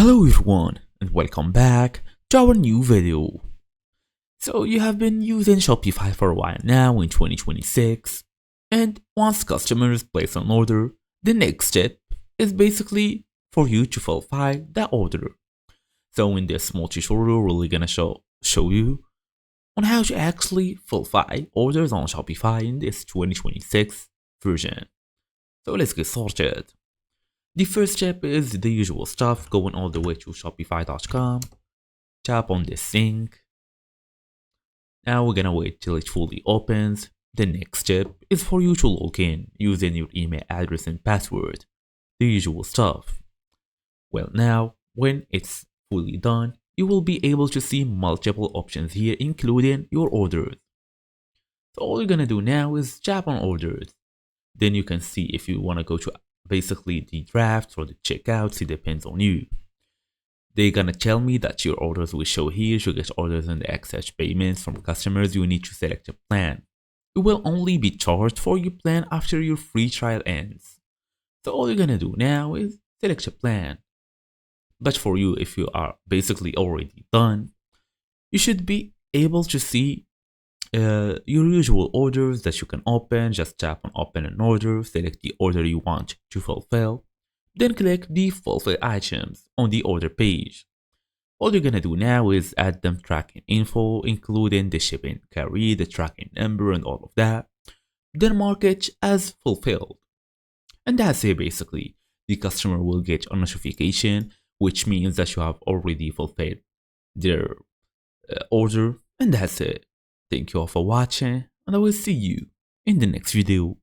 Hello everyone and welcome back to our new video. So you have been using Shopify for a while now in 2026, and once customers place an order, the next step is basically for you to fulfill that order. So in this small tutorial, we're really gonna show you on how to actually fulfill orders on Shopify in this 2026 version. So let's get started. The first step is the usual stuff, going all the way to shopify.com, tap on this link. Now we're gonna wait till it fully opens. The next step is for you to log in using your email address and password, the usual stuff. Well, now when it's fully done, you will be able to see multiple options here, including your orders. So all you're gonna do now is tap on orders. Then you can see if you wanna go to basically the drafts or the checkouts. It depends on you. They're gonna tell me that your orders will show here. To get orders and accept payments from customers, you need to select a plan. You will only be charged for your plan after your free trial ends. So all you're gonna do now is select a plan. But for you, if you are basically already done, you should be able to see your usual orders that you can open. Just tap on open an order, select the order you want to fulfill, then click the fulfill items on the order page. All you're gonna do now is add them tracking info, including the shipping carry, the tracking number, and all of that. Then mark it as fulfilled. And that's it basically. The customer will get a notification, which means that you have already fulfilled their order, and that's it. Thank you all for watching, and I will see you in the next video.